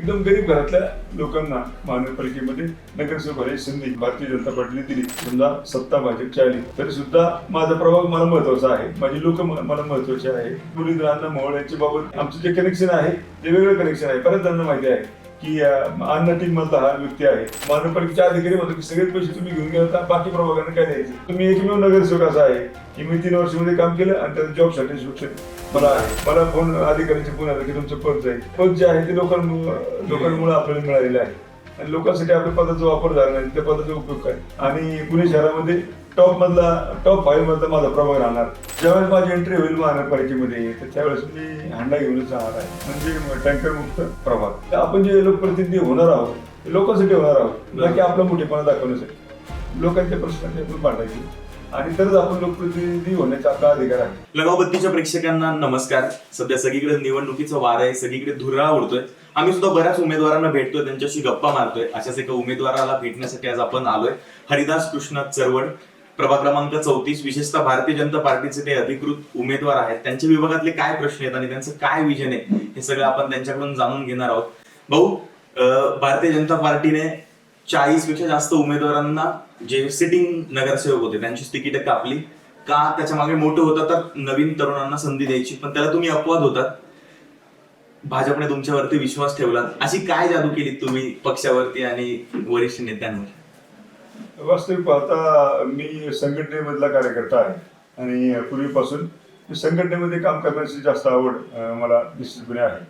एकदम गरीब घरातल्या लोकांना महानगरपालिकेमध्ये नगरसेवक होण्याची संधी भारतीय जनता पार्टीने दिली. समजा सत्ता भाजपची आली तरी सुद्धा माझा प्रभाव मला महत्वाचा आहे, माझी लोक मला महत्वाचे आहे. मुरलीधर मोहोळ यांच्या बाबत आमचं जे कनेक्शन आहे ते वेगळं कनेक्शन आहे. बऱ्याच जणांना माहिती आहे की अण्णा टीम मधला हा व्यक्ती आहे. महानगरपालिकेचे अधिकारी म्हणतो की सगळे पैसे तुम्ही घेऊन गेला, बाकी प्रभागाने काय द्यायचे. तुम्ही एकमेव नगरसेवक असा आहे की मी 3 वर्षामध्ये काम केलं आणि त्याचं जॉब सॅटिस्फॅक्शन मला आहे. मला फोन अधिकाऱ्यांचे फोन आला की तुमचं पद जाईल. पद जे आहे ते लोकांमुळे आपल्याला मिळालेलं आहे आणि लोकांसाठी आपल्या पदाचा वापर झाला नाही, त्या पदाचा उपयोग काय. आणि पुणे शहरामध्ये टॉप 5 मधला माझा प्रभाग राहणार. ज्यावेळेस माझी एंट्री होईल महानगरपालिकेमध्ये तर त्यावेळेस मी हांडा घेऊनच जाणार आहे, म्हणजे टँकर मुक्त प्रभाग. आपण जे लोकप्रतिनिधी होणार आहोत ते लोकांसाठी होणार आहोत, ना की आपला मोठेपणा दाखवण्यासाठी. लोकांच्या प्रश्नांची आपण मांडायची आणि तरच आपण लोकप्रतिनिधी होण्याचा आपला अधिकार आहे. लगावबत्तीच्या प्रेक्षकांना नमस्कार. सध्या सगळीकडे निवडणुकीचं वार आहे, सगळीकडे धुरळा उडतोय. आम्ही सुद्धा बऱ्याच उमेदवारांना भेटतोय, त्यांच्याशी गप्पा मारतोय. अशाच एका उमेदवाराला भेटण्यासाठी आज आपण आलोय. हरिदास कृष्ण चरवड, प्रभाग क्रमांक 34. विशेषतः भारतीय जनता पार्टीचे ते अधिकृत उमेदवार आहेत. त्यांच्या विभागातले काय प्रश्न आहेत आणि त्यांचं काय विजन आहे हे सगळं आपण त्यांच्याकडून जाणून घेणार आहोत. भाऊ, भारतीय जनता पार्टीने 40 पेक्षा जास्त उमेदवारांना जे सिटिंग नगरसेवक होते त्यांचीच तिकीट कापली का? त्याच्या मागे मोठं होतं तर नवीन तरुणांना संधी द्यायची, पण त्याला तुम्ही अपवाद होतात. भाजपने तुमच्यावरती विश्वास ठेवला. अशी काय जादू केली तुम्ही पक्षावरती आणि वरिष्ठ नेत्यांवर? वास्तविक पाहता मी संघटनेमधला कार्यकर्ता आहे आणि पूर्वीपासून संघटनेमध्ये काम करण्याची जास्त आवड मला निश्चितपणे आहे.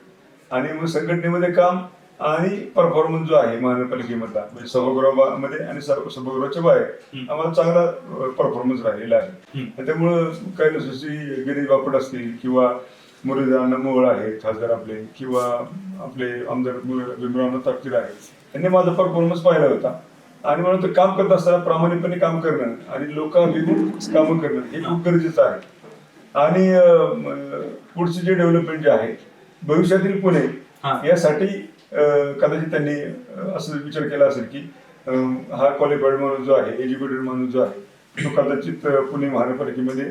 आणि मग संघटनेमध्ये काम आणि परफॉर्मन्स जो आहे महानगरपालिकेमधला, म्हणजे सभागृहामध्ये आणि सभागृहाच्या बाहेर आम्हाला चांगला परफॉर्मन्स राहिलेला आहे. त्यामुळं काही नसती गिरीश बापट असतील किंवा मुरलीधर मोहोळ आहेत खासदार आपले, किंवा आपले आमदार भीमराव तापकीर आहेत, त्यांनी माझा परफॉर्मन्स पाहिला होता. आणि म्हणून ते काम करत असताना प्रामाणिकपणे काम करणं आणि लोकांभिमुख कामं करणं हे खूप गरजेचं आहे. आणि पुढचे जे डेव्हलपमेंट जे आहे भविष्यातील पुणे यासाठी कदाचित त्यांनी असं विचार केला असेल की हा क्वालिफाईड माणूस जो आहे, एज्युकेटेड माणूस जो आहे तो कदाचित पुणे महानगरपालिकेमध्ये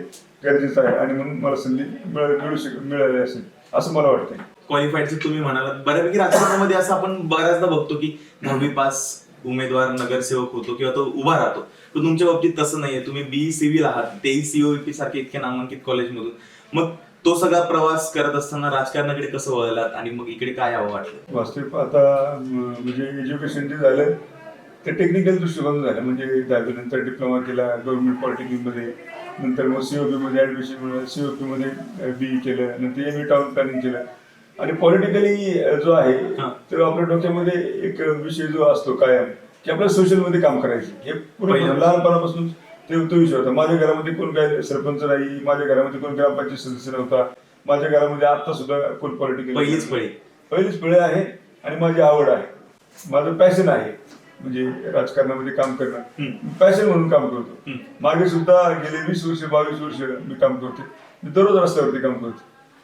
गरजेचा आहे आणि म्हणून मला संधी मिळाली असेल असं मला वाटतंय. क्वालिफाईडचं तुम्ही म्हणालात. बऱ्यापैकी राजकारणामध्ये असं आपण बऱ्याचदा बघतो की 10वी पास उमेदवार नगरसेवक होतो किंवा तो उभा राहतो, पण तुमच्या बाबतीत तसं नाहीये. तुम्ही BE सिव्हिल आहात, तेही COEP सारखे इतके नामांकित कॉलेजमधून. मग तो सगळा प्रवास करत असताना राजकारणाकडे कसं वळलात आणि मग इकडे काय हवं वाटलं? वास्तविक आता म्हणजे एज्युकेशन जे झालं ते टेक्निकल दृष्टिकोन झालं. म्हणजे 10वी नंतर डिप्लोमा केला गव्हर्नमेंट पॉलिटेक्निकमध्ये, नंतर मग COP मध्ये ऍडमिशन मिळालं, COP मध्ये BE केलं, नंतर ME टाउन प्लॅनिंग केलं. आणि पॉलिटिकली जो आहे तर आपल्या डोक्यामध्ये एक विषय जो असतो कायम की आपल्याला सोशल मध्ये काम करायचं, हे पूर्ण लहानपणापासून तो विषय होता. माझ्या घरामध्ये कोण काय सरपंच नाही, माझ्या घरामध्ये कोण ग्रामपंचायत सदस्य नव्हता, माझ्या घरामध्ये आता सुद्धा कोण पॉलिटिकल पहिलीच पिढी आहे. आणि माझी आवड आहे, माझं पॅशन आहे, म्हणजे राजकारणामध्ये काम करणं पॅशन म्हणून काम करतो. मागे सुद्धा गेले 20 वर्ष 22 वर्ष मी काम करतो. मी दररोज रस्त्यावरती काम करतो.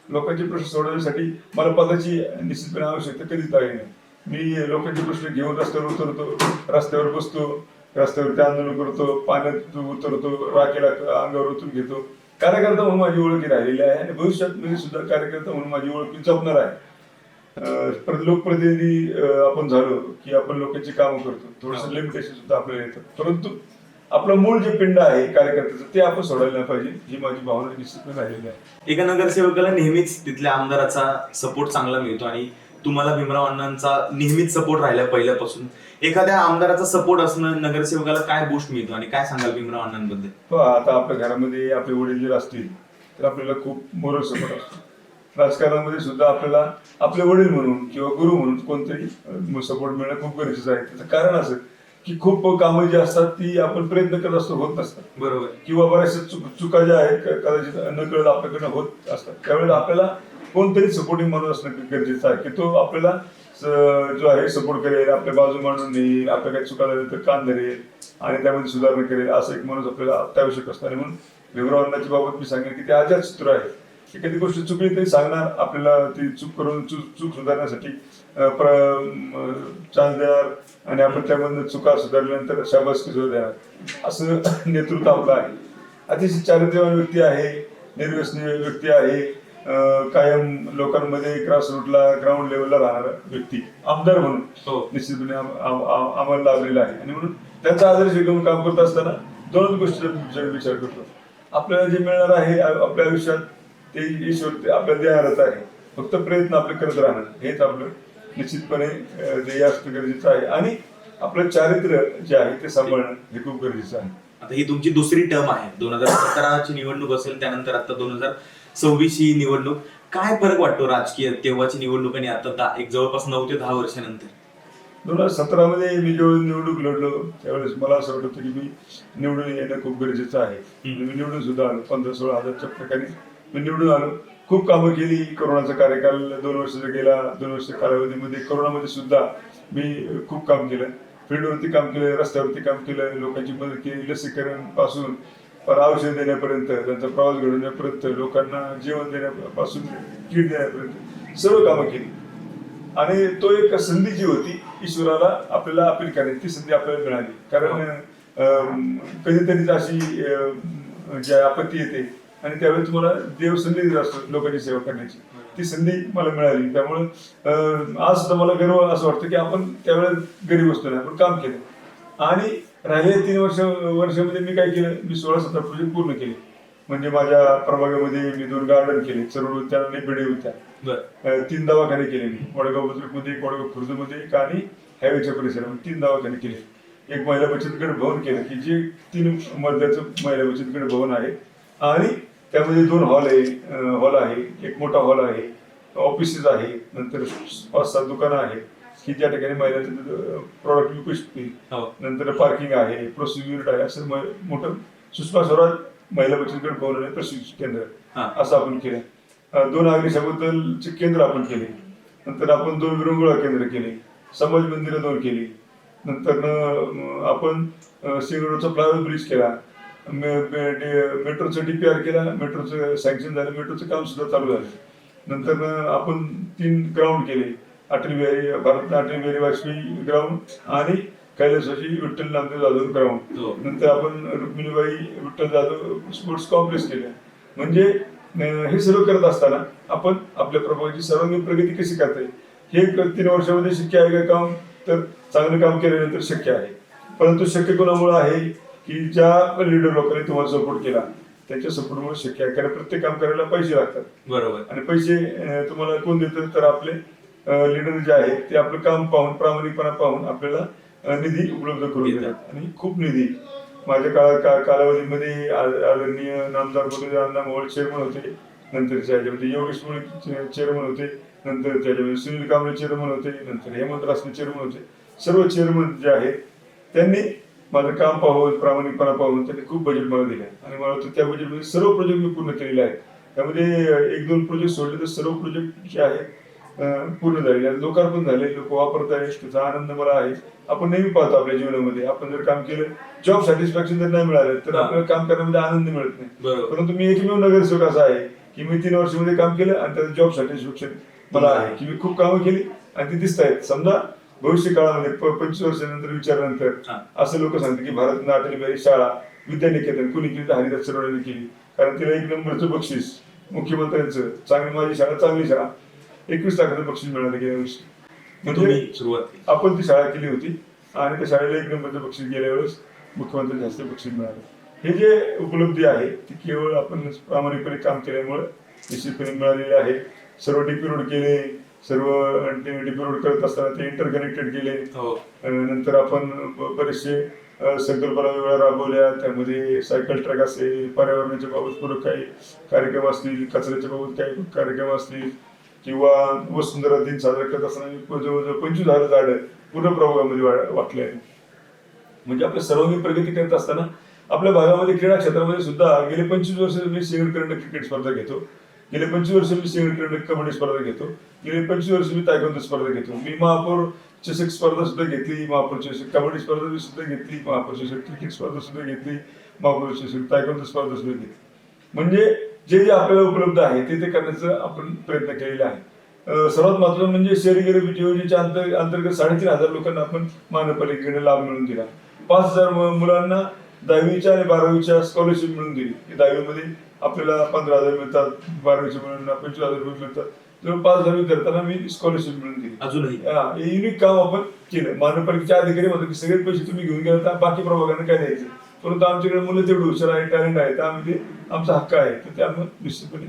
लोकांचे प्रश्न सोडवण्यासाठी मला पदाची निश्चितपणे आवश्यकता कधीच लागली नाही. मी लोकांचे प्रश्न घेऊन रस्त्यावर उतरतो, रस्त्यावर बसतो, रस्त्यावरती आंदोलन करतो, पाण्यात उतरतो, राखेला अंगावर उतरून घेतो. कार्यकर्ता म्हणून माझी ओळख राहिलेली आहे आणि भविष्यात मी सुद्धा कार्यकर्ता म्हणून माझी ओळख जपणार आहे. लोकप्रतिनिधी आपण झालो की आपण लोकांची कामं करतो, थोडंसं लिमिटेशन सुद्धा आपल्याला येतं, परंतु आपलं मूळ जे पिंड आहे कार्यकर्त्याचं ते आपण सोडायला नाही पाहिजे, ही माझी भावना निश्चितपणे राहिलेली आहे. एका नगरसेवकाला नेहमीच तिथल्या आमदाराचा सपोर्ट चांगला मिळतो आणि तुम्हाला भीमराव अण्णांचा नेहमीच सपोर्ट राहिला पहिल्यापासून. एखाद्या आमदाराचा सपोर्ट असणं नगरसेवकाला काय बूस्ट मिळतो आणि काय सांगाल भीमराव अण्णांबद्दल? आता आपल्या घरामध्ये आपले वडील जर असतील तर आपल्याला खूप मोरल सपोर्ट असतो. राजकारणामध्ये सुद्धा आपल्याला आपले वडील म्हणून किंवा गुरु म्हणून कोणतरी सपोर्ट मिळणं खूप गरजेचं आहे. त्याचं कारण असं की खूप कामं जी असतात ती आपण प्रयत्न करत असतो होत नसतात, बरोबर, किंवा बऱ्याचशा चुका ज्या आहेत कदाचित नकळत आपल्याकडनं होत असतात. त्यावेळेला आपल्याला कोणतरी सपोर्टिंग माणूस असणं गरजेचं आहे की तो आपल्याला जो आहे सपोर्ट करेल, आपल्या बाजू मांडून नेईल, आपल्या काही चुका झाल्या तर कान धरेल आणि त्यामध्ये सुधारणा करेल. असं एक माणूस आपल्याला अत्यावश्यक असतं. आणि म्हणून भीमराव अण्णांच्या बाबत मी सांगेन की ते आचारचित्र आहे. एखादी गोष्ट चुकली तरी सांगणार, आपल्याला ती चूक सुधारण्यासाठी चान्स देणार आणि आपण त्यामधून चुका सुधारल्यानंतर शाबासकी सुद्धा देणार. असं नेतृत्व आपलं आहे. अतिशय चारित्र्यवान व्यक्ती आहे, निर्व्यसनी व्यक्ती आहे कायम लोकांमध्ये ग्रासरूटला ग्राउंड लेवलला राहणारा व्यक्ती आमदार म्हणून हो. निश्चितपणे आम्हाला लाभलेला आहे. आणि म्हणून त्याचा आदर्श घेऊन काम करत असताना दोनच गोष्टीचा विचार करतो. आपल्याला जे मिळणार आहे आपल्या आयुष्यात ते ईश्वर आपल्याला देणारच आहे. फक्त प्रयत्न आपले करत राहणं हेच आपलं निश्चितपणे ध्येय असणं गरजेचं आहे. आणि आपलं चारित्र्य जे आहे ते सांभाळणं हे खूप गरजेचं आहे. आता ही तुमची दुसरी टर्म आहे. 2017ची निवडणूक असेल, त्यानंतर आता 2026 ही निवडणूक. काय फरक वाटतो राजकीय तेव्हाची निवडणूक आणि आता एक जवळपास 9 ते 10 वर्षानंतर? 2017 मध्ये मी जेव्हा निवडणूक लढलो त्यावेळेस मला असं वाटत होतं की मी निवडून येणं खूप गरजेचं आहे. मी निवडून सुद्धा आलो. 15-16 हजारच्या प्रकारे मी निवडून आलो. खूप कामं केली. कोरोनाचा कार्यकाल 2 वर्षाचा गेला. 2 वर्ष कालावधीमध्ये कोरोनामध्ये सुद्धा मी खूप काम केलं. फील्डवरती काम केलं, रस्त्यावरती काम केलं, लोकांची मदत केली, लसीकरण पासून औषध देण्यापर्यंत, त्यांचा प्रवास घडवण्यापर्यंत, लोकांना जेवण देण्यापासून किट देण्यापर्यंत सर्व कामं केली. आणि तो एक संधी जी होती ईश्वराला आपल्याला अपील करायची ती संधी आपल्याला मिळाली. कारण कधीतरीच अशी जी आपत्ती येते आणि त्यावेळी तुम्हाला देव संधी देत असतो लोकांची सेवा करण्याची. ती संधी मला मिळाली. त्यामुळं आज सुद्धा मला गर्व असं वाटतं की आपण त्यावेळेस गरीब असतो नाही, आपण काम केलं. आणि राहिले 3 वर्षामध्ये मी काय केलं, मी 16-17 प्रोजेक्ट पूर्ण केले. म्हणजे माझ्या प्रभागामध्ये मी 2 गार्डन केले, चरवड होत्या आणि बेडे होत्या. 3 दवाखाने केले मी. वडगाव बुद्रुकमध्ये, वडगाव खुर्दमध्ये आणि हायवेच्या परिसरामध्ये 3 दवाखाने केले. एक महिला बचत गट भवन केलं की जे 3 मजल्याचं महिला बचत गट भवन आहे. आणि त्यामध्ये 2 हॉल आहे, एक मोठा हॉल आहे, ऑफिसेस आहे, नंतर 5-7 दुकानं आहेत की ज्या ठिकाणी महिलांचे प्रॉडक्ट विकू शकतील. नंतर पार्किंग आहे, प्रोसेसिंग युनिट आहे. असं मोठं सुषमा स्वराज महिला बचत गट भवन आणि प्रशिक्षण केंद्र असं आपण केलं. 2 अग्निशामकदलचे केंद्र आपण केले. नंतर आपण 2 विरंगुळा केंद्र केले. समाज मंदिरं 2 केली. नंतर आपण सिंगरोडचा फ्लायओव्हर ब्रिज केला. मेट्रोचं DPR केला. मेट्रोचं सँक्शन झालं. मेट्रोचं काम सुद्धा चालू झालं. नंतर आपण 3 ग्राउंड केले. भारत अटल बिहारी वाजपेयी ग्राउंड आणि कैलासवासी विठ्ठल नामदेव जाधव ग्राउंड. नंतर आपण रुक्मिणीबाई विठ्ठल जाधव स्पोर्ट्स कॉम्प्लेक्स केलं. म्हणजे हे सर्व करत असताना आपण आपल्या प्रभागाची सर्वांगीण प्रगती कशी करता येईल हे 3 वर्षामध्ये शक्य आहे का काम, तर चांगलं काम केल्यानंतर शक्य आहे. परंतु शक्य कोणामुळे आहे की ज्या लीडर लोकांनी तुम्हाला सपोर्ट केला त्यांच्या सपोर्टमुळे शक्य आहे. कारण प्रत्येक काम करायला पैसे लागतात. बरोबर. आणि पैसे तुम्हाला कोण देतात, तर आपले लीडर जे आहेत ते आपलं काम पाहून, प्रामाणिकपणा पाहून आपल्याला निधी उपलब्ध करून देतात. आणि खूप निधी माझ्या कालावधीमध्ये आदरणीय नामदार अण्णा मोहोळ चेअरमन होते. नंतर त्याच्यामध्ये योगेश मोहोळ चेअरमन होते. नंतर त्याच्यामध्ये सुनील कांबळे चेअरमन होते. नंतर हेमंत रासने चेअरमन होते. सर्व चेअरमन जे आहेत त्यांनी माझं काम पाहून, प्रामाणिकपणा पाहून त्यांनी खूप बजेट मला दिलं. आणि मला वाटतं त्या बजेटमध्ये सर्व प्रोजेक्ट मी पूर्ण केलेले आहेत. त्यामध्ये 1-2 प्रोजेक्ट सोडले तर सर्व प्रोजेक्ट जे आहेत पूर्ण झालेले आहेत. लोकार्पण झाले, लोक वापरत आहेत, त्याचा आनंद मला आहे. आपण नेहमी पाहतो आपल्या जीवनामध्ये आपण जर काम केलं, जॉब सॅटिस्फॅक्शन जर नाही मिळालं तर आपल्याला काम करण्यामध्ये आनंद मिळत नाही. परंतु मी एकमेव नगरसेवक असा आहे की मी 3 वर्षामध्ये काम केलं आणि त्याचं जॉब सॅटिस्फॅक्शन मला आहे की मी खूप कामं केली आणि ती दिसत आहेत. समजा भविष्य काळामध्ये 25 वर्षानंतर विचारल्यानंतर असं लोक सांगतात की भारत अटल बिहारी शाळा विद्यानिकेतन कुणी केली तर हरिदास चरवडेने केली. कारण तिला 1 नंबरचं बक्षीस मुख्यमंत्र्यांचं, चांगली माझी शाळा चांगली शाळा, 21 लाखाचं बक्षीस मिळालं गेल्या वर्षी. म्हणजे सुरुवात आपण ती शाळा केली होती आणि त्या शाळेला 1 नंबरचं बक्षीस गेल्या वेळेस मुख्यमंत्र्यांच्या हस्ते बक्षीस मिळालं. हे जे उपलब्धी आहे ती केवळ आपण प्रामाणिकपणे काम केल्यामुळे निश्चितपणे मिळालेली आहे. सर्व DP रोड केले, सर्व DP रोड करत असताना ते इंटरकनेक्टेड केले. नंतर आपण बरेचसे संकल्पना वेगळ्या राबवल्या. त्यामध्ये सायकल ट्रॅक असेल, पर्यावरणाच्या बाबत पूरक काही कार्यक्रम असतील, कचऱ्याच्या बाबत काही कार्यक्रम असतील किंवा वसुंधरा दिन साजरा करत असताना जवळजवळ 25,000 झाडं पूर्ण प्रभागामध्ये वाटले आहे. म्हणजे आपल्या सर्वांगीण प्रगती करत असताना आपल्या भागामध्ये क्रीडा क्षेत्रामध्ये सुद्धा गेले 25 वर्ष मी सिंगल करंडक क्रिकेट स्पर्धा घेतो. गेले 25 वर्ष मी सिंगल करंडक कबड्डी स्पर्धा घेतो. गेले 25 वर्ष मी तायक्वांदो स्पर्धा घेतो. मी महापौर चषक स्पर्धा सुद्धा घेतली, महापौर चषक कबड्डी स्पर्धा सुद्धा घेतली, महापौर चषक क्रिकेट स्पर्धा सुद्धा घेतली, महापौर चषक तायक्वांदो स्पर्धा सुद्धा घेतली. म्हणजे जे आपल्याला उपलब्ध आहे ते करण्याचा आपण प्रयत्न केलेला आहे. सर्वात महत्त्वाचं म्हणजे शहरी गरिबी योजनेच्या अंतर्गत 3,500 लोकांना आपण महानगरपालिकेकडे लाभ मिळवून दिला. 5,000 मुलांना 10वीच्या आणि 12वीच्या स्कॉलरशिप मिळून दिली. 10वीमध्ये आपल्याला 15,000 मिळतात, 12वीच्या मुलांना 25,000 रुपये मिळतात. जवळ 5,000 विद्यार्थ्यांना मी स्कॉलरशिप मिळून दिली. अजूनही हे युनिक काम आपण केलं. महानगरपालिकेचे अधिकारी म्हणतात की सगळे पैसे तुम्ही घेऊन गेला तर बाकी प्रभागाने काय द्यायचं, परंतु आमच्याकडे मुलं तेवढं हुशार आहे, टॅलेंट आहे, तर आम्ही ते आमचा हक्क आहे, तर ते आम्ही निश्चितपणे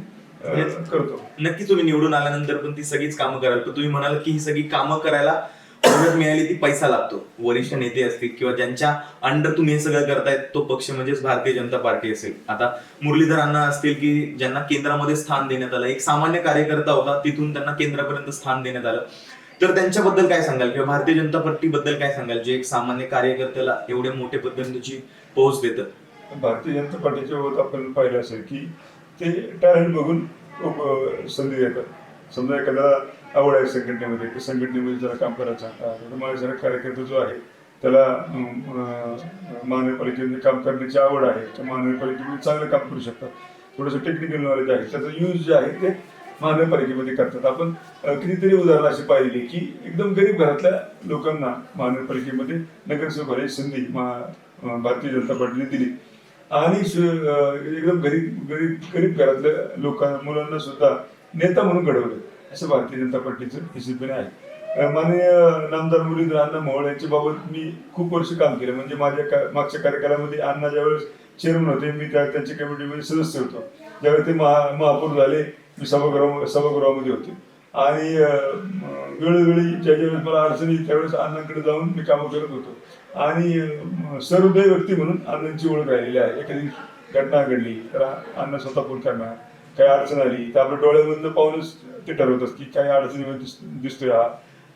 करतो. नक्की तुम्ही निवडून आल्यानंतर पण ती सगळीच कामं कराल, पण तुम्ही म्हणाल की ही सगळी कामं करायला मदत मिळाली ती पैसा लागतो. वरिष्ठ नेते असतील किंवा ज्यांच्या अंडर तुम्ही हे सगळं करतायत तो पक्ष म्हणजेच भारतीय जनता पार्टी असेल. आता मुरलीधर अण्णा असतील की ज्यांना केंद्रामध्ये स्थान देण्यात आलं, एक सामान्य कार्यकर्ता होता तिथून त्यांना केंद्रापर्यंत स्थान देण्यात आलं, तर त्यांच्याबद्दल काय सांगाल किंवा भारतीय जनता पार्टी बद्दल काय सांगाल जे एक सामान्य कार्यकर्त्याला एवढे मोठे पद्धतीची पोच देतं? भारतीय जनता पार्टीच्या बाबत आपण पाहिलं असेल की ते टॅलेंट बघून खूप संधी देतात. समजा एखादा आवड आहे संघटनेमध्ये, तर संघटनेमध्ये ज्याला काम करायचं आहे, माझ्यासारखा कार्यकर्ता जो आहे त्याला महानगरपालिकेमध्ये काम करण्याची आवड आहे, तर महानगरपालिकेमध्ये चांगलं काम करू शकतात. थोडंसं टेक्निकल नॉलेज आहे, त्याचं यूज जे आहे ते महानगरपालिकेमध्ये करतात. आपण कितीतरी उदाहरणं अशी पाहिली की एकदम गरीब घरातल्या लोकांना महानगरपालिकेमध्ये नगरसेवक होण्याची संधी भारतीय जनता पार्टीने दिली. आणि एकदम गरीब घरातल्या मुलांना सुद्धा नेता म्हणून घडवलं, असं भारतीय जनता पार्टीचं निश्चितपणे आहे. माननीय नामदार मुरलीधर अण्णा मोहोळ यांच्या बाबत मी खूप वर्ष काम केलं. म्हणजे माझ्या मागच्या कार्यकालामध्ये अण्णा ज्यावेळेस चेअरमन होते, मी त्यांच्या कमिटीमध्ये सदस्य होतो. ज्यावेळी ते महापौर झाले, मी सभागृहामध्ये होते. आणि वेळोवेळी ज्यावेळेस मला अडचणी त्यावेळेस अण्णांकडे जाऊन मी कामं करत होतो. आणि सहृदय व्यक्ती म्हणून अण्णांची ओळख राहिलेली आहे. एखादी घटना घडली तर अण्णा स्वतः फोन करणार, काही अडचण आली तर आपल्या डोळ्यामधनं पाहूनच ते ठरवतात की काही अडचणीमध्ये दिसतोय हा.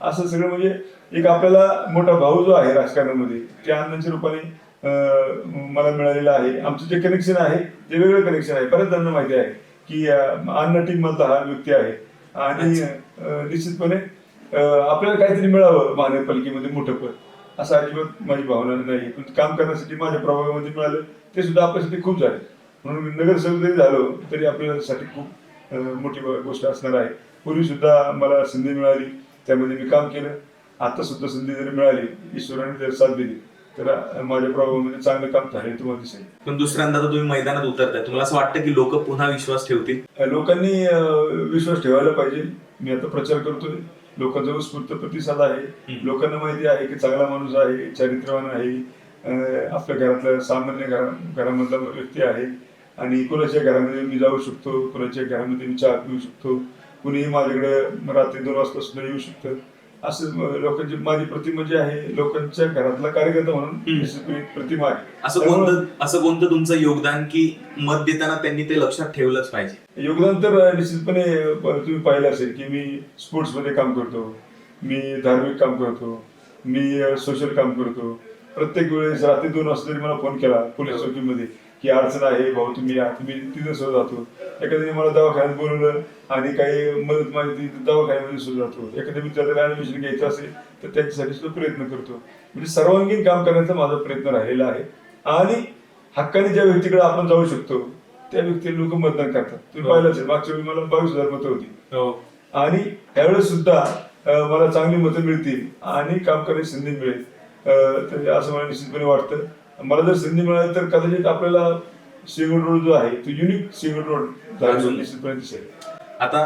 असं सगळं म्हणजे एक आपल्याला मोठा भाऊ जो आहे राजकारणामध्ये, त्या अण्णांच्या रूपाने मला मिळालेलं आहे. आमचं जे कनेक्शन आहे ते वेगळं कनेक्शन आहे. बऱ्याच जणांना माहिती आहे की अण्णा टीम मधला हा व्यक्ती आहे. आणि निश्चितपणे आपल्याला काहीतरी मिळावं महानगरपालिकेमध्ये मोठं पद, असं अजिबात माझी भावना नाही. पण काम करण्यासाठी माझ्या प्रभागामध्ये मिळालं ते सुद्धा आपल्यासाठी खूप झाले. म्हणून नगरसेवक जरी झालो तरी आपल्यासाठी खूप मोठी गोष्ट असणार आहे. पूर्वी सुद्धा मला संधी मिळाली, त्यामध्ये मी काम केलं. आता सुद्धा संधी जरी मिळाली, ईश्वराने जर साथ दिली तर माझ्या प्रभागामध्ये चांगलं काम झालं तुम्हाला दिसेल. पण दुसऱ्यांदा तर तुम्ही मैदानात उतरताय, तुम्हाला असं वाटतं की लोक पुन्हा विश्वास ठेवतील? लोकांनी विश्वास ठेवायला पाहिजे. मी आता प्रचार करतोय, लोकांचा उत्स्फूर्त प्रतिसाद आहे. लोकांना माहिती आहे की चांगला माणूस आहे, चारित्र्यवान आहे, आपल्या घरातल्या सामान्य घरामधला व्यक्ती आहे. आणि कोणाच्या घरामध्ये मी जाऊ शकतो, कोणाच्या घरामध्ये मी चहा पिऊ शकतो, कुणीही माझ्याकडे रात्री 2 वाजता सुद्धा येऊ शकतं. असं लोकांची माझी प्रतिमा जी आहे, लोकांच्या घरातला कार्यकर्ता म्हणून प्रतिमा आहे. असं कोणतं तुमचं योगदान की मत देताना त्यांनी ते लक्षात ठेवलंच पाहिजे? योगदान तर निश्चितपणे तुम्ही पाहिलं असेल की मी स्पोर्ट्स मध्ये काम करतो, मी धार्मिक काम करतो, मी सोशल काम करतो. प्रत्येक वेळेस रात्री 2 वाजता जरी मला फोन केला पोलीस चौकीमध्ये की अडचण आहे भाऊ तुम्ही या, तुम्ही तिथं सुद्धा जातो. एखाद्याने मला दवाखान्यात बोलवलं आणि काही मदत मागितली तर दवाखान्यामध्ये सुद्धा जातो. एखाद्या विद्यार्थ्याला ऍडमिशन घ्यायचं असेल तर त्याच्यासाठी सुद्धा प्रयत्न करतो. म्हणजे सर्वांगीण काम करण्याचा माझा प्रयत्न राहिलेला आहे. आणि हक्काने ज्या व्यक्तीकडे आपण जाऊ शकतो त्या व्यक्तीला लोक मतदान करतात. तुम्ही पाहिलं असेल मागच्या वेळी मला 22,000 मतं होती. आणि त्यावेळेस सुद्धा मला चांगली मतं मिळतील आणि काम करण्याची संधी मिळेल. तर असं मला निश्चितपणे वाटतं. मला जर संधी मिळाली तर कदाचित आपल्याला शेगड रोड जो आहे तो युनिक शेगड रोड निश्चितपणे दिसेल. आता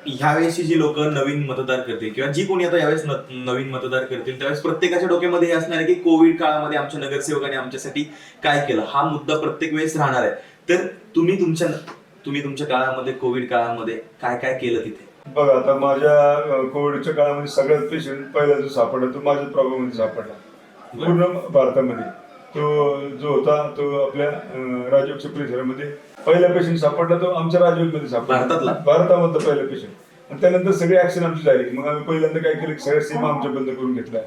ह्यावेळेसची जी लोक नवीन मतदार करतील किंवा जी कोणी आता यावेळेस नवीन मतदार करतील त्यावेळेस प्रत्येकाच्या डोक्यामध्ये हे असणार आहे की कोविड काळामध्ये आमच्या नगरसेवकाने आमच्यासाठी काय केलं, हा मुद्दा प्रत्येक वेळेस राहणार आहे. तर तुम्ही तुमच्या काळामध्ये, कोविड काळामध्ये काय काय केलं तिथे? बघा, आता माझ्या कोविडच्या काळामध्ये सगळ्यात पेशंट पहिला जो सापडला तो माझ्या प्रभागामध्ये सापडला. पूर्ण भारतामध्ये तो जो होता तो आपल्या राजयोगच्या परिसरामध्ये पहिला पेशंट सापडला, तो आमच्या राजयोगमध्ये सापडला, भारतामधला पहिला पेशंट. आणि त्यानंतर सगळी ऍक्शन आमची झाली. मग आम्ही पहिल्यांदा काय केलं, सगळ्या सीमा आमच्या बंद करून घेतल्या.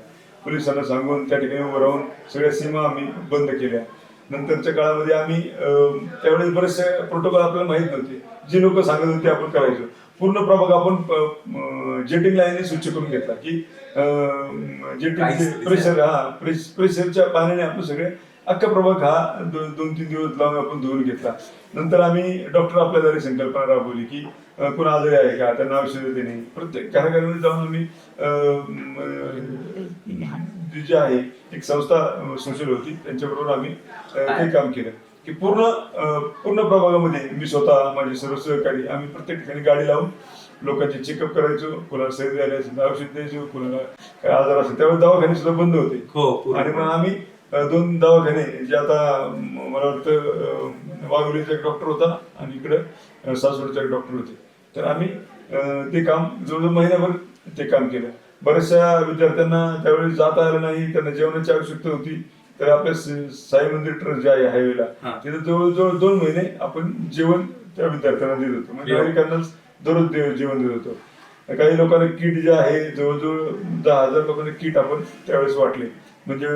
पोलिसांना सांगून त्या ठिकाणी उभं राहून सगळ्या सीमा आम्ही बंद केल्या. नंतरच्या काळामध्ये आम्ही त्यावेळेस बरेचसे प्रोटोकॉल आपल्याला माहित नव्हते, जे लोक सांगत होते आपण करायचो. पूर्ण प्रभाग आपण जेटिंग लाईनने स्वच्छ करून घेतला की जेटिंग प्रेशरच्या पाण्याने आपण सगळे अख्खा प्रभाग हा 2-3 दिवस लावून आपण धुवून घेतला. नंतर आम्ही डॉक्टर आपल्या द्वारे संकल्पना राबवली की कोण आजारी आहे का त्यांना औषधं देणे. प्रत्येक घराघरामध्ये जाऊन आम्ही जी आहे एक संस्था सोशल होती त्यांच्याबरोबर आम्ही ते काम केलं. की पूर्ण प्रभागामध्ये मी स्वतः माझे सर्व सहकारी आम्ही प्रत्येक ठिकाणी गाडी लावून लोकांचे चेकअप करायचो, कोणाला सर्दी आली असेल औषध द्यायचो, कोणाला काय आजार असेल त्यावेळेस दवाखाने सुद्धा बंद होते. हो आणि मग आम्ही 2 दवाखाने जे आता मला वाटतं वाघोलीचा एक डॉक्टर होता आणि इकडे सासवडचा एक डॉक्टर होते, तर आम्ही ते काम जवळजवळ महिनाभर ते काम केलं. बऱ्याचशा विद्यार्थ्यांना त्यावेळेस जाता आलं नाही, त्यांना जेवणाची आवश्यकता होती, तर आपल्या साई मंदिर ट्रस्ट जे आहे हायवेला तिथे जवळजवळ 2 महिने आपण जेवण त्या विद्यार्थ्यांना देत होतो, म्हणजे नागरिकांनाच दररोज जेवण देत होतो. काही लोकांना किट जे आहे जवळजवळ 10,000 लोकांना किट आपण त्यावेळेस वाटले, म्हणजे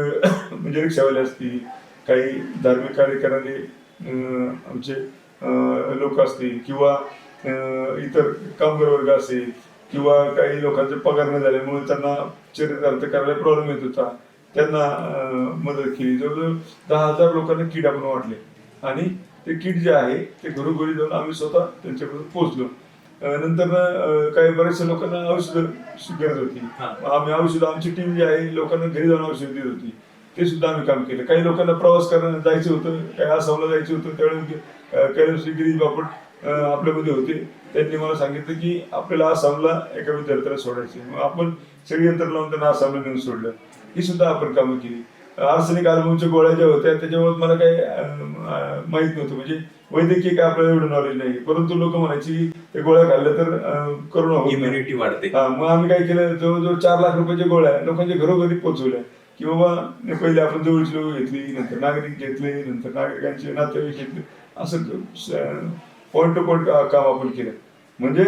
रिक्षावाले असतील, काही धार्मिक कार्य करणारे आमचे लोक असतील किंवा इतर कामगार वर्ग असेल किंवा काही लोकांचे पगार न झाल्यामुळे त्यांना चरितार्थ करायला प्रॉब्लेम येत होता, त्यांना मदत केली. जवळजवळ 10,000 लोकांना किट आपण वाटले आणि ते किट जे आहे ते घरोघरी जाऊन आम्ही स्वतः त्यांच्यापर्यंत पोहोचलो. नंतर काही बऱ्याचशा लोकांना औषधं गरज होती, आम्ही औषधं आमची टीम जी आहे लोकांना घरी जाऊन औषधं देत होती, ते सुद्धा आम्ही काम केलं. काही लोकांना प्रवास करणं जायचं होतं, काही आसामला जायचं होतं, त्यावेळेस कैलास गिरीश बापट आपल्यामध्ये होते, त्यांनी मला सांगितलं की आपल्याला आसामला एका विद्यार्थ्याला सोडायचे, मग आपण सगळी यंत्र लावून त्यांना आसामला नेऊन सोडलं. ही सुद्धा आपण कामं केली. आर्सेनिक अल्बमच्या गोळ्या ज्या होत्या त्याच्यावर मला काही माहित नव्हतं, म्हणजे वैद्यकीय काय आपल्याला एवढं नॉलेज नाही, परंतु लोक म्हणायची ते गोळ्या खाल्ल्या तर करोना होत, इम्युनिटी वाढते. मग आम्ही काय केलं, जवळजवळ 4 लाख रुपयाच्या गोळ्या लोकांच्या घरोघरी पोहोचवल्या की बाबा पहिले आपण जवळची लोक घेतली, नंतर नागरिक घेतले, नंतर नागरिकांचे नातेवाईक घेतले, असं पॉईंट टू पॉईंट काम आपण केलं. म्हणजे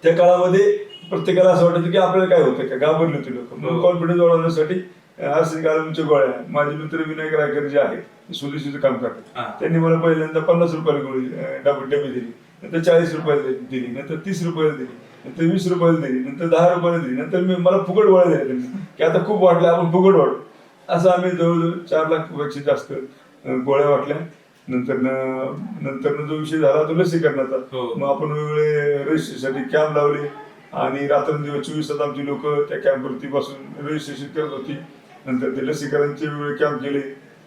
त्या काळामध्ये प्रत्येकाला असं वाटायचं की आपल्याला काय होतं का, घाबरले होते लोक. म्हणून कॉन्फिडन्स वाढवण्यासाठी आर्सेनिक अल्बमच्या गोळ्या, माझे मित्र विनायक रायकर जे आहेत स्वदेशीचं काम करतात, त्यांनी मला पहिल्यांदा 50 रुपयाला गोळी डबे दिली, नंतर 40 रुपयाला दिली, नंतर 30 रुपयाला दिली, नंतर 20 रुपयाला दिली, नंतर 10 रुपयाला दिली, नंतर मला फुकट गोळ्या दिल्या त्यांनी की आता खूप वाटलं आपण फुकट वाढू. असं आम्ही जवळजवळ 4 लाखपेक्षा जास्त गोळ्या वाटल्या. नंतर जो विषय झाला तो लसीकरणाचा, मग आपण वेगवेगळे रजिस्ट्रेशनसाठी कॅम्प लावले आणि रात्रंदिवस 24 तास आमची लोक त्या कॅम्पवरती बसून रजिस्ट्रेशन करत होती. नंतर ते लसीकरणचे वेगवेगळे कॅम्प केले.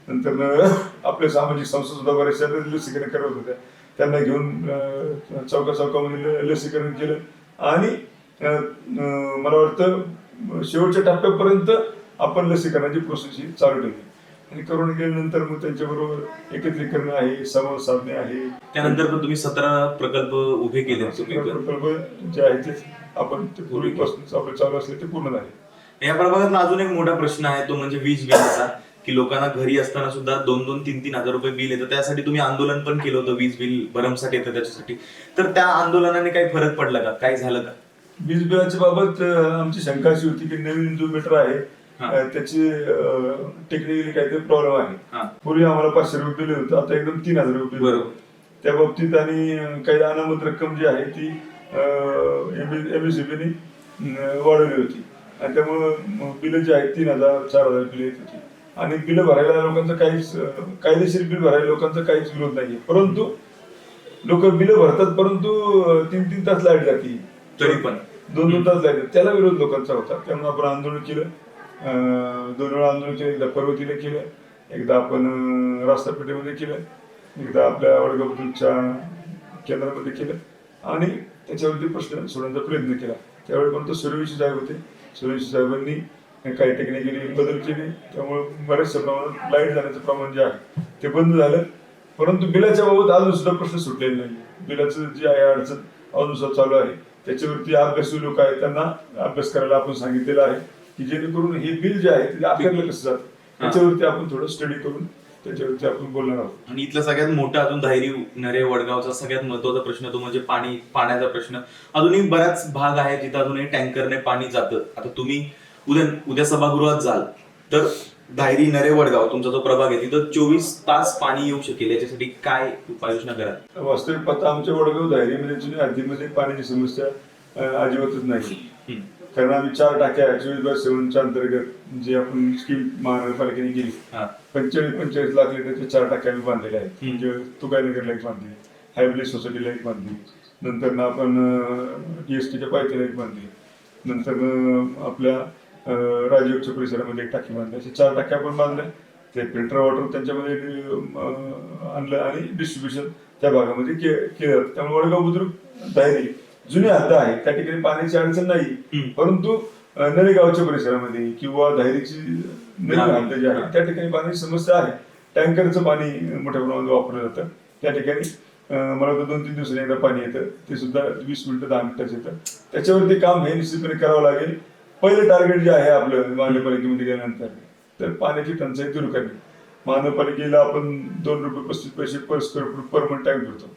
नंतर आपल्या सामाजिक संस्था सुद्धा बऱ्याचशा लसीकरण करत होत्या, त्यांना घेऊन चौकामध्ये लसीकरण केलं आणि मला वाटतं शेवटच्या टप्प्यापर्यंत आपण लसीकरणाची प्रोसेस ही चालू ठेवली. आणि करोना गेल्यानंतर मग त्यांच्याबरोबर एकत्रीकरण आहे, संवाद साधणे आहे. त्यानंतर पण तुम्ही 17 प्रकल्प उभे केले. प्रकल्प जे आहेत ते आपण पूर्वीपासून आपले चालू असले ते पूर्ण झाले. या प्रभागातला अजून एक मोठा प्रश्न आहे तो म्हणजे वीज बिलाचा, की लोकांना घरी असताना सुद्धा 2-3 हजार रुपये बिल येतं. त्यासाठी तुम्ही आंदोलन पण केलं होतं, वीज बिल भरमसाठ येतं त्याच्यासाठी. तर त्या आंदोलनाने काही फरक पडला का, काय झालं का? वीज बिलाच्या बाबत आमची शंका अशी होती की नवीन जो मीटर आहे त्याची टेक्निकली काहीतरी प्रॉब्लेम आहे. पूर्वी आम्हाला 500 रुपये बिल होतं, आता एकदम 3,000 रुपये. बरोबर. त्या बाबतीत आणि काही अनामत रक्कम जी आहे ती MSEB वाढवली होती आणि त्यामुळं बिल जे आहेत 3,000-4,000 बिल येत होती. आणि बिल भरायला लोकांचं काहीच कायदेशीर बिल भरायला लोकांचा काहीच विरोध नाहीये, परंतु लोक बिल भरतात परंतु 3-3 तास लाईट जाते, तरी पण 2-2 तास लाईट, त्याला विरोध लोकांचा होता. त्यामुळे आपण आंदोलन केलं, 2 वेळा आंदोलन केलं. एकदा पर्वतीला केलं, एकदा आपण रास्तापेठेमध्ये केलं, एकदा आपल्या वडगावच्या केंद्रामध्ये केलं आणि त्याच्यावरती प्रश्न सोडवण्याचा प्रयत्न केला. त्यावेळी पण सूर्यवंशी साहेब होते, सूर्यवंशी साहेबांनी काही टेक्निकली बदल केले, त्यामुळे बऱ्याचशा प्रमाणात लाईट जाण्याचं प्रमाण जे आहे ते बंद झालं. परंतु बिलाच्या बाबत अजून सुद्धा प्रश्न सुटलेले नाही. बिलाचं जे आहे अडचण अजून सुद्धा चालू आहे. त्याच्यावरती अभ्यासू लोक आहेत त्यांना अभ्यास करायला आपण सांगितलेलं आहे की जेणेकरून हे बिल जे आहे ते आकारलं कसं जातं त्याच्यावरती आपण थोडं स्टडी करून त्याच्यावरती आपण बोलणार आहोत. आणि इथला सगळ्यात मोठा अजून धायरी नरे वडगावचा सगळ्यात महत्वाचा प्रश्न तो म्हणजे पाण्याचा प्रश्न. अजूनही बराच भाग आहे जिथं अजूनही टँकरने पाणी जातं. आता तुम्ही उद्या सभागृहात जाल तर धायरी नरे वडगाव तुमचा जो प्रभाग आहे तिथं 24 तास पाणी येऊ शकेल, याच्यासाठी काय उपाययोजना करा? वास्तविक पाहता आमच्या वडगाव धायरीमध्ये जुन्या हद्दीमध्ये पाण्याची समस्या अजिबातच नाही, कारण आम्ही 4 टाक्या 24/7च्या अंतर्गत जे आपण स्कीम महानगरपालिकेने केली 45 लाख लिटरच्या 4 टाक्या आम्ही बांधलेल्या आहेत. म्हणजे तुकाईनगरला एक बांधली, हायब्रिड सोसायटीला एक बांधली, नंतर ना आपण DSTच्या पायथ्याला एक बांधली, नंतर आपल्या राजयोगच्या परिसरामध्ये एक टाकी बांधली. अशा 4 टाक्या आपण बांधल्या ते फिल्टर वॉटर त्यांच्यामध्ये आणलं आणि डिस्ट्रीब्युशन त्या भागामध्ये केलं जातं. त्यामुळे वडगाव बुद्रुक दायरी जुनी हद्द आहे, त्या ठिकाणी पाण्याची अडचण नाही. परंतु नळेगावच्या परिसरामध्ये किंवा दायरीची नवीन हद्द जी आहे त्या ठिकाणी पाण्याची समस्या आहे. टँकरचं पाणी मोठ्या प्रमाणात वापरलं जातं त्या ठिकाणी. मला वाटतं 2-3 दिवसांनी एकदा पाणी येतं, ते सुद्धा 20 मिनिटं 10 मिनिटाचं येतं. त्याच्यावरती काम हे निश्चितपणे करावं लागेल. पहिलं टार्गेट जे आहे आपलं महानगरपालिकेमध्ये गेल्यानंतर तर पाण्याची टंचाई दूर करणे. महानगरपालिकेला आपण ₹2.35 per square foot per month tank भरतो.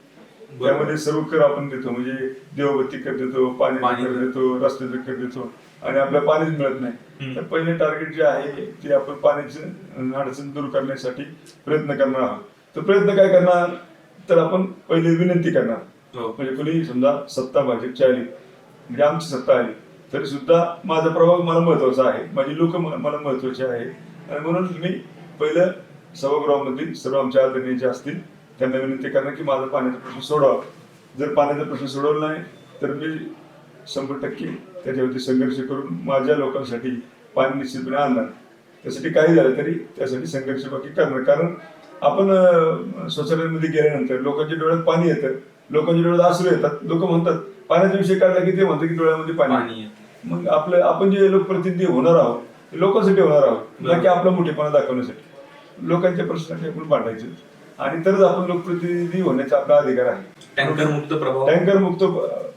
त्यामध्ये सर्व कर आपण देतो, म्हणजे देवबत्ती कर देतो, पाणी कर देतो, रस्त्याचं कर देतो आणि आपल्याला पाणीच मिळत नाही. तर पहिले टार्गेट जे आहे ते आपण पाण्याची अडचण दूर करण्यासाठी प्रयत्न करणार आहोत. तर प्रयत्न काय करणार तर आपण पहिले विनंती करणार, म्हणजे कोणी समजा सत्ता भाजपची आली म्हणजे आमची सत्ता आली तरी सुद्धा माझा प्रभाव मला महत्वाचा आहे, माझी लोक मला महत्वाचे आहे आणि म्हणून मी पहिलं सभागृहामधील सर्व आमच्या आदरणीय जे असतील त्यांना विनंती करणार की माझा पाण्याचा प्रश्न सोडवा. जर पाण्याचा प्रश्न सोडवला नाही तर मी 100% त्याच्यावरती संघर्ष करून माझ्या लोकांसाठी पाणी निश्चितपणे आणणार. त्यासाठी काही झालं तरी त्यासाठी संघर्ष बाकी करणार. कारण आपण शौचालयामध्ये गेल्यानंतर लोकांच्या डोळ्यात पाणी येतं, लोकांच्या डोळ्यात अश्रू येतात. लोक म्हणतात पाण्याचा विषय काढला की ते म्हणतात की डोळ्यामध्ये पाणी. मग आपण जे लोकप्रतिनिधी होणार आहोत ते लोकांसाठी होणार आहोत, ना की आपला मोठेपणा दाखवण्यासाठी. लोकांच्या प्रश्नासाठी आपण मांडायचे आणि तरच आपण लोकप्रतिनिधी होण्याचा आपला अधिकार आहे. टँकर मुक्त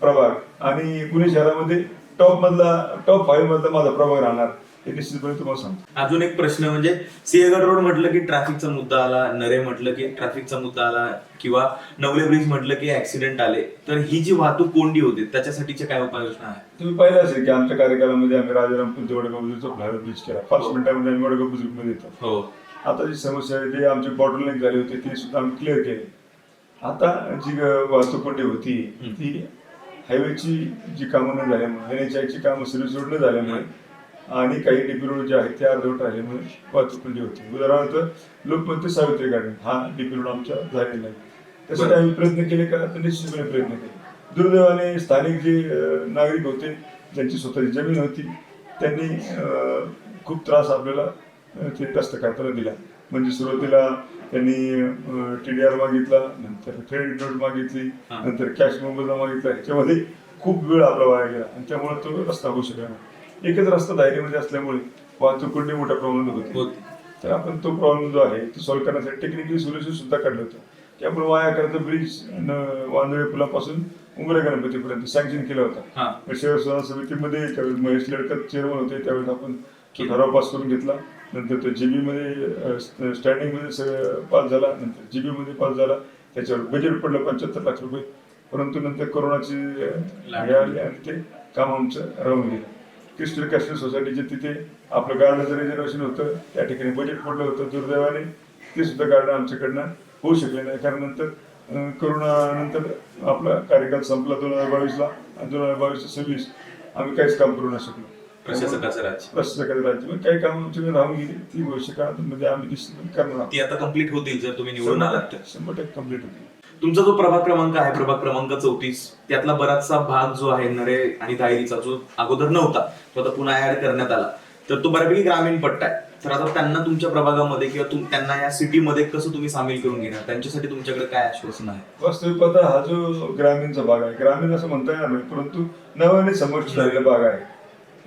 प्रभाग आणि पुणे शहरामध्ये टॉप 5 मधला माझा प्रभाग राहणार हे निश्चितपणे तुम्हाला सांगतो. अजून एक प्रश्न म्हणजे सिंहगड रोड म्हटलं की ट्रॅफिकचा मुद्दा आला, नरे म्हटलं की ट्रॅफिकचा मुद्दा आला किंवा नवले ब्रिज म्हटलं की ऍक्सिडेंट आले, तर ही जी वाहतूक कोंडी होते त्याच्यासाठीच्या काय उपाययोजना आहे? तुम्ही पाहिलं असेल की आमच्या कार्यकालामध्ये आम्ही राजारामपूर ते वडगाव बुद्रुकचा फ्लायओव्हर ब्रिज केला. 5 मिनिटांमध्ये आम्ही वडगाव बुद्रुकमध्ये येतो. आता जी समस्या आहे ती आमची बॉटलनेक झाली होती ती सुद्धा आम्ही क्लिअर केली. आता जी वाहतूक कोंडी होती ती हायवेची जी कामं न झाल्यामुळे, NHI कामं सर्व्हिस रोड न झाल्यामुळे आणि काही डीपी रोड जे आहेत ते अर्धवट राहिल्यामुळे वाहतूक कोंडी होती. उदाहरणार्थ लोकमत सावित्री गार्डन हा डीपी रोड आमच्या झालेला नाही. त्यासाठी आम्ही प्रयत्न केले का तर निश्चितपणे प्रयत्न केले. दुर्दैवाने स्थानिक जे नागरिक होते ज्यांची स्वतःची जमीन होती त्यांनी खूप त्रास आपल्याला ते त्रस्त करताना दिला. म्हणजे सुरुवातीला त्यांनी TDR मागितला, नंतर क्रेडिट नोट मागितली, नंतर कॅश मोबदला मागितला. ह्याच्यामध्ये खूप वेळ आपला वाया गेला आणि त्यामुळे तो रस्ता होऊ शकला नाही. एकच रस्ता दायरीमध्ये असल्यामुळे वाहतूक कोंडी मोठ्या प्रमाणात होती. तर आपण तो प्रॉब्लेम जो आहे तो सॉल्व्ह करण्यासाठी टेक्निकली सोल्युशन सुद्धा काढलं होतं की आपण वाया करता ब्रिज वांदळे पुलापासून उमरे गणपतीपर्यंत सँक्शन केला होता. शहर सुधारणा समितीमध्ये त्यावेळेस महेश लडकत चेअरमन होते, त्यावेळेस आपण ठराव पास करून घेतला. नंतर तो GB मध्ये स्टँडिंग मध्ये पास झाला, नंतर GB मध्ये पास झाला. त्याच्यावर बजेट पडलं 75 लाख रुपये. परंतु नंतर कोरोनाची आली आणि ते काम आमचं राहून गेलं. क्रिस्टल कॅस्टल सोसायटीचे तिथे आपलं गार्डनचं रिझर्वेशन होतं, त्या ठिकाणी बजेट पडलं होतं. दुर्दैवाने ते सुद्धा गार्डन आमच्याकडनं होऊ शकले नाही, कारण नंतर कोरोना नंतर आपला कार्यकाल संपला 2022 ला आणि 2022-26 आम्ही काहीच काम करू नाही शकलो. प्रशासकाचं राज्य काही काम आमच्याकडे राहून गेली. ती भविष्य काळामध्ये आम्ही निश्चित करणार. ती आता कंप्लीट होतील जर तुम्ही निवडून आलात तर 100% कंप्लीट होतील. तुमचा जो प्रभाग क्रमांक आहे प्रभाग क्रमांक 34 त्यातला बराचसा भाग जो आहे नरे आणि दायरीचा जो अगोदर नव्हता तो आता पुन्हा ऍड करण्यात आला, तर तो बऱ्यापैकी ग्रामीण पट्टा आहे. तर आता त्यांना तुमच्या प्रभागामध्ये किंवा त्यांना या सिटीमध्ये कसं तुम्ही सामील करून घेणार, त्यांच्यासाठी तुमच्याकडे काय आश्वासन आहे? वास्तविक आता हा जो ग्रामीणचा भाग आहे, ग्रामीण असं म्हणता येणार नाही, परंतु नव्याने समर्थ झालेला भाग आहे.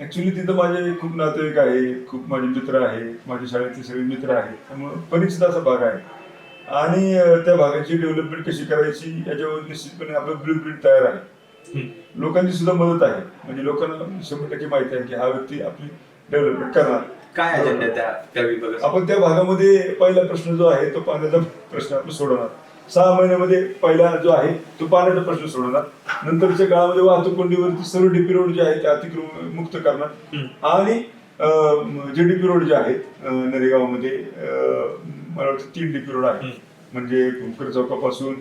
ऍक्च्युली तिथं माझे खूप नातेवाईक आहे, खूप माझे मित्र आहे, माझ्या शाळेतले सगळे मित्र आहेत, त्यामुळे परिचित असा भाग आहे. आणि त्या भागाची डेव्हलपमेंट कशी करायची याच्यावर निश्चितपणे आपलं ब्लूप्रिंट तयार आहे. लोकांची सुद्धा मदत आहे, म्हणजे लोकांना 100% माहिती आहे की हा व्यक्ती आपली डेव्हलपमेंट करणार. काय अजेंडा त्या विभागात? आपण त्या भागामध्ये पहिला प्रश्न जो आहे तो पाण्याचा प्रश्न आपण सोडवणार. 6 महिन्यामध्ये पहिला जो आहे तो पाण्याचा प्रश्न सोडवणार. नंतरच्या काळामध्ये वाहतूक कोंडीवरती सर्व डीपी रोड जे आहेत ते अतिक्रमण मुक्त करणार. आणि जे डीपी रोड जे आहेत नरेगावमध्ये मला वाटतं 3 डीपी रोड आहेत, म्हणजे कुंकर चौकापासून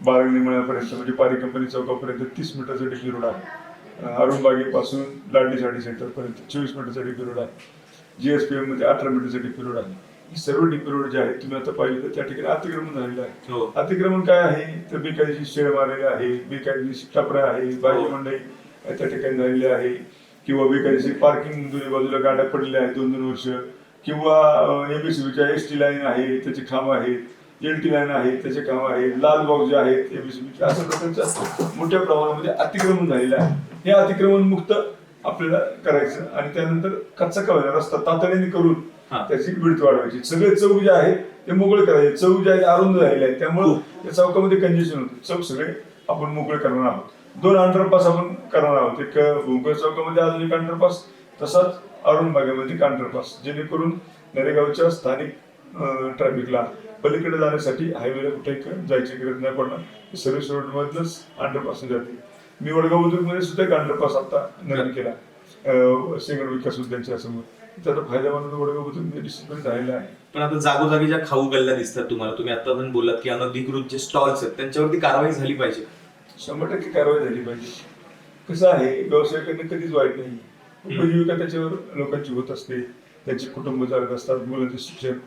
बारगणी मळ्यापर्यंत म्हणजे पारी कंपनी चौकापर्यंत 30 मीटरचा डीपी रोड आहे. अरुणबागेपासून लाडली साडी सेंटर पर्यंत 24 मीटरचा डीपी रोड आहे. GSPM मध्ये 18 मीटरचा डीपी रोड आहे. ही सर्व डीपी रोड जे आहेत तुम्ही आता पाहिलं तर त्या ठिकाणी अतिक्रमण झालेलं आहे. अतिक्रमण काय आहे तर बेकायदेशीर शेड मारलेले आहे, बेकायदेशीर टपऱ्या आहे, भाजी मंडई त्या ठिकाणी झालेली आहे, किंवा बेकायदेशीर पार्किंग दोन्ही बाजूला गाड्या पडलेल्या आहेत 2-2 वर्ष, किंवा एमएससीबीच्या एसटी लाईन आहे त्याचे खांब आहेत, एलटी लाईन आहे त्याचे खांब आहेत, लाल बॉक्स जे आहेत एमएससीबीचे, अशा प्रकारचं मोठ्या प्रमाणामध्ये अतिक्रमण झालेलं आहे. हे अतिक्रमण मुक्त आपल्याला करायचं आणि त्यानंतर कच्चा कवला रस्ता तातडीने करून त्याची विड्थ वाढवायची. सगळे चौक जे आहेत ते मोकळे करायचे. चौक जे आहेत अरुंद झालेले आहेत त्यामुळे त्या चौकामध्ये कंजेशन होते. चौक सगळे आपण मोकळे करणार आहोत. 2 अंडरपास आपण करणार आहोत. एक भोंगळ चौकामध्ये अजून एक अंडरपास, तसाच अरुण भागामध्ये एक अंडरपास, जेणेकरून नरेगावच्या स्थानिक ट्रॅफिकला पलीकडे जाण्यासाठी हायवेला कुठे जायची गरज नाही पडणार. सर्व्हिस रोड मधनच अंडरपास जाते. मी वडगाव बुद्रुकमध्ये सुद्धा एक अंडरपास आता नवीन केला सिंगड विकास उद्यानाच्या समोर. त्याचा फायदा म्हणून वडगाव बुद्रुक निश्चितपणे झालेला आहे. पण आता जागोजागी ज्या खाऊ गल्ल्या दिसतात तुम्हाला, तुम्ही आता पण बोललात की अनधिकृत जे स्टॉल्स आहेत त्यांच्यावरती कारवाई झाली पाहिजे. 100% कारवाई झाली पाहिजे. कसं आहे, व्यवसाय करणं कधीच वाईट नाही. उपजीविका त्याच्यावर लोकांची होत असते, त्यांचे कुटुंब चालत असतात, मुलांचे शिक्षण,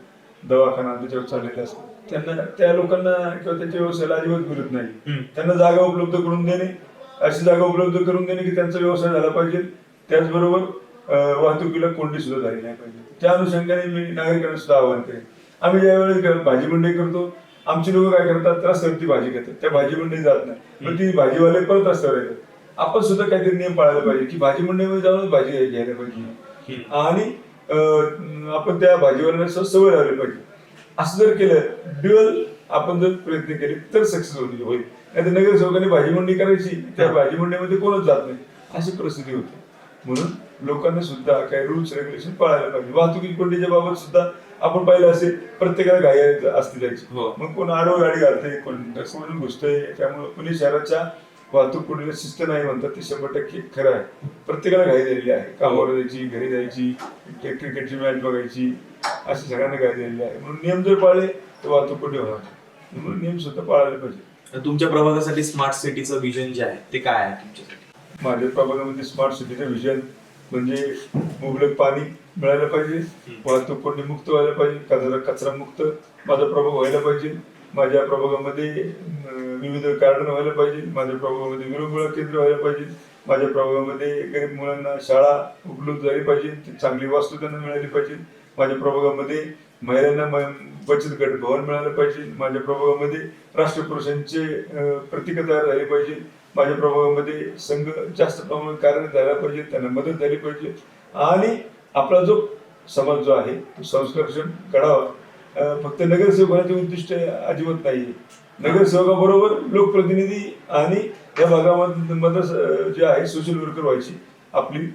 दवाखाना त्याच्यावर चाललेले असतात. त्यांना त्या लोकांना किंवा त्यांच्या व्यवसायाला अजिबात विरोध नाही. त्यांना जागा उपलब्ध करून देणे, अशी जागा उपलब्ध करून देणे की त्यांचा व्यवसाय झाला पाहिजे. त्याचबरोबर वाहतुकीला कोंडी सुद्धा झाली नाही पाहिजे. त्या अनुषंगाने मी नागरिकांना सुद्धा आवाहन करेन. आम्ही ज्यावेळेस भाजी मंडई करतो, आमची लोक काय करतात, रस्त्यावरती भाजी घेतात, त्या भाजी मंडई जात नाही, पण ती भाजीवाले परत रस्त्यावर येतात. आपण सुद्धा काहीतरी नियम पाळायला पाहिजे की भाजी मंडईमध्ये जाऊनच भाजी घ्यायला पाहिजे आणि आपण त्या भाजीवाल्यांना सवय लावली पाहिजे. असं जर केलं, ड्युअल आपण जर प्रयत्न केले तर सक्सेस होईल. नाही तर नगरसेवकांनी भाजी मंडई करायची, त्या भाजी मंडईमध्ये कोणच जात नाही, अशी परिस्थिती होती. म्हणून लोकांना सुद्धा काही रूल्स रेग्युलेशन पाळायला पाहिजे. वाहतुकी कोंडीच्या बाबत सुद्धा आपण पाहिलं असेल, प्रत्येकाला घाई असते जायची. मग कोण आडवं गाडी घालते, कोण घुसतंय. त्यामुळे पुणे शहराच्या वाहतूक कोंडीला शिस्त नाही म्हणतात, ते 100% खरं आहे. प्रत्येकाला घाई झालेली आहे. कामावर जायची, घरी जायची, क्रिकेटची मॅच बघायची, अशी सगळ्यांना घाई झालेली आहे. म्हणून नियम जर पाळले तर वाहतूक कोंडी होणार. म्हणून नियम सुद्धा पाळायला पाहिजे. तुमच्या प्रभागासाठी स्मार्ट सिटीचं विजन जे आहे ते काय आहे तुमच्यासाठी? माझ्या प्रभागामध्ये स्मार्ट सिटीचं विजन म्हणजे मुबलक पाणी मिळायला पाहिजे, वाहतूक कोंडी मुक्त व्हायला पाहिजे, कचरा मुक्त माझा प्रभाग व्हायला पाहिजे. माझ्या प्रभागामध्ये विविध गार्डन व्हायला पाहिजे. माझ्या प्रभागामध्ये विरंगुळा केंद्र व्हायला पाहिजे. माझ्या प्रभागामध्ये गरीब मुलांना शाळा उपलब्ध झाली पाहिजे, चांगली वास्तू त्यांना मिळाली पाहिजे. माझ्या प्रभागामध्ये महिलांना बचत गट भवन मिळालं पाहिजे. माझ्या प्रभागामध्ये राष्ट्रपुरुषांचे प्रतीक तयार झाले पाहिजे. माझ्या प्रभागामध्ये संघ जास्त प्रमाणात कार्यरत झाला पाहिजे, त्यांना मदत झाली पाहिजे. आणि आपला जो समाज जो आहे तो संस्कारक्षम घडावा. फक्त नगरसेवकाचे उद्दिष्ट अजिबात नाहीये. नगरसेवकाबरोबर लोकप्रतिनिधी आणि या भागामध्ये जे आहे सोशल वर्कर व्हायची आपली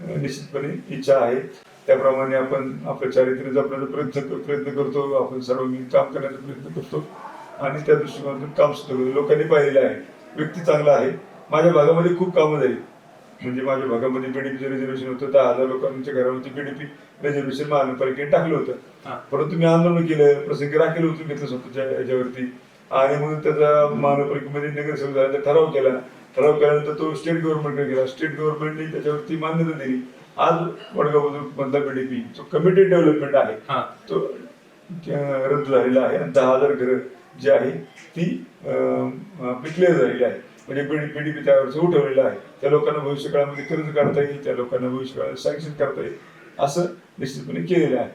निश्चितपणे इच्छा आहे. त्याप्रमाणे आपण आपलं चारित्र्य जपण्याचा प्रयत्न करतो. आपण सर्व काम करण्याचा प्रयत्न करतो आणि त्या दृष्टिकोनातून काम सुद्धा करतो. लोकांनी पाहिलेलं आहे, व्यक्ती चांगला आहे. माझ्या भागामध्ये खूप कामं झाली. म्हणजे माझ्या भागामध्ये बीडीपीचं रिझर्वेशन होतं. 10,000 लोकांच्या घरावरती बीडीपी रिझर्वेशन महानगरपालिकेने टाकलं होतं. परंतु मी आंदोलन केलं, प्रसंगी राखील उचलून घेतलं स्वतःच्या याच्यावरती आणि म्हणून त्याचा महानगरपालिकेमध्ये नगरसेवक झाल्याचा ठराव केला. ठराव केल्यानंतर तो स्टेट गव्हर्नमेंटकडे गेला. स्टेट गव्हर्नमेंटने त्याच्यावरती मान्यता दिली. आज वडगाव बुद्रुक मधला बीडीपी जो कमिटेड डेव्हलपमेंट आहे तो रद्द झालेला आहे आणि 10,000 घरं जी आहे ती क्लिअर झालेली आहे. म्हणजे बीडीपी त्यावरचं उठवलेलं आहे. त्या लोकांना भविष्यकाळामध्ये कर्ज काढता येईल, त्या लोकांना भविष्यकाळात सँक्शन करता येईल असं निश्चितपणे केलेलं आहे.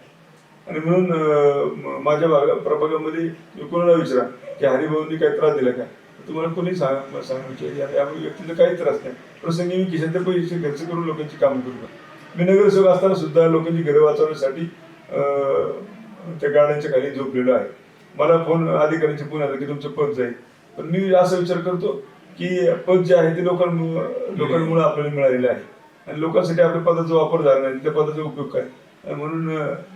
आणि म्हणून माझ्या प्रभागामध्ये कोणाला विचारा की हरिभाऊंनी काय त्रास दिला का, तुम्हाला कोणी सांगू की या व्यक्तीला काही त्रास नाही. प्रसंगी मी खिशातले पैसे खर्च करून लोकांची कामं करतो. मी नगरसेवक असताना सुद्धा लोकांची घरं वाचवण्यासाठी त्या गाड्यांच्या खाली झोपलेलो आहे. मला फोन अधिकाऱ्यांचे फोन आला की तुमचं पद जाईल. पण मी असा विचार करतो की पद जे आहे ते लोकांमुळे आपल्याला मिळालेलं आहे आणि लोकांसाठी आपल्या पदाचा वापर झाला नाही, त्या पदाचा उपयोग काय. म्हणून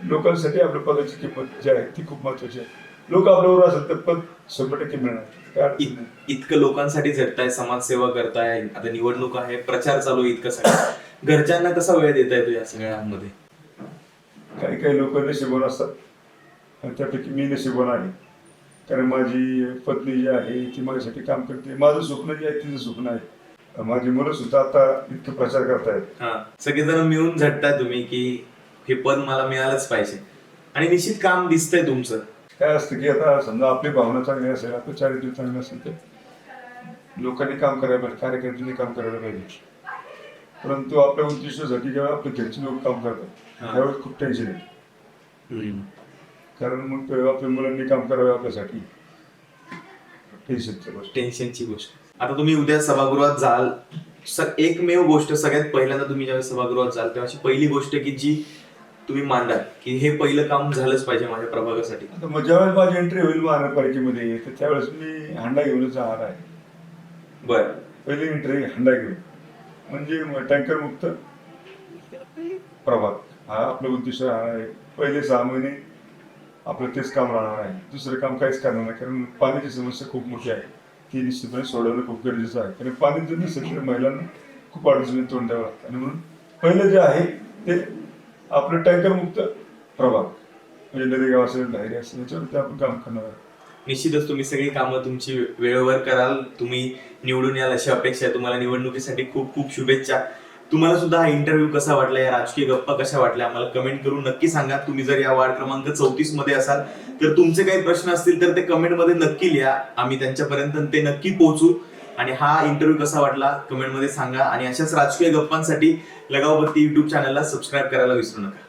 लोकांसाठी आपल्या पदाची किंमत जी आहे ती खूप महत्वाची आहे. लोक आपल्याबरोबर असेल तर पद 100% मिळणार. इतकं लोकांसाठी झटताय, समाजसेवा करताय, आता निवडणूक आहे, प्रचार चालू आहे, इतकं सगळं घरच्यांना कसा वेळ देता येतो या सगळ्यांमध्ये? काही लोक नशिबवान असतात आणि त्यापैकी मी नशिबवान आहे. कारण माझी पत्नी जी आहे ती माझ्यासाठी काम करते. माझं स्वप्न जे आहे तिचं स्वप्न आहे. माझी मुलं सुद्धा आता इतकं प्रचार करतायत. सगळेजण मिळून झटताय तुम्ही की हे पद मला मिळालंच पाहिजे आणि निश्चित काम दिसतंय तुमचं. काय असतं की आता समजा आपली भावना चांगली असेल, आपलं चारित्र्य चांगलं असेल तर लोकांनी काम करायला पाहिजे, कार्यकर्त्यांनी काम करायला पाहिजे. परंतु आपल्या उद्दिष्टासाठी जेव्हा आपले घरचे लोक काम करतात त्यावेळेस खूप टेन्शन येतं. कारण मग आपल्या मुलांनी काम करावे आपल्यासाठी टेन्शनची गोष्ट. टेन्शनची गोष्ट. आता तुम्ही उद्या सभागृहात जाल, एकमेव गोष्ट सगळ्यात पहिल्यांदा तुम्ही ज्यावेळेस सभागृहात जाल तेव्हा अशी पहिली गोष्ट की जी तुम्ही मांडाल की हे पहिलं काम झालंच पाहिजे माझ्या प्रभागासाठी. आता मग ज्यावेळेस माझी एंट्री होईल महानगरपालिकेमध्ये तर त्यावेळेस मी हंडा घेऊनच जाणार आहे. बरं. पहिली एंट्री हंडा घेऊन म्हणजे टँकर मुक्त प्रभाग हा आपलं उद्दिष्ट राहणार आहे. पहिले 6 महिने आपलं तेच काम राहणार आहे. दुसरं काम काहीच करणार नाही, कारण पाण्याची समस्या खूप मोठी आहे. ती निश्चितपणे सोडवणं खूप गरजेचं आहे. कारण पाणी जर नसेल तर महिलांना खूप अडचणी तोंड द्यावं लागतं. आणि म्हणून पहिलं जे आहे ते आपलं टँकर मुक्त प्रभाग म्हणजे नदीगाव असेल धायरी असेल याच्यावरती आपण काम करणार आहे. निश्चितच तुम्ही सगळी कामं तुमची वेळेवर कराल, तुम्ही निवडून याल अशी अपेक्षा आहे. तुम्हाला निवडणुकीसाठी खूप खूप शुभेच्छा. तुम्हाला सुद्धा हा इंटरव्ह्यू कसा वाटला, या राजकीय गप्पा कशा वाटल्या आम्हाला कमेंट करून नक्की सांगा. तुम्ही जर या वार्ड क्रमांक 34 मध्ये असाल तर तुमचे काही प्रश्न असतील तर ते कमेंटमध्ये नक्की लिहा. आम्ही त्यांच्यापर्यंत ते नक्की पोहोचू. आणि हा इंटरव्ह्यू कसा वाटला कमेंटमध्ये सांगा. आणि अशाच राजकीय गप्पांसाठी लगावबत्ती युट्यूब चॅनलला सबस्क्राईब करायला विसरू नका.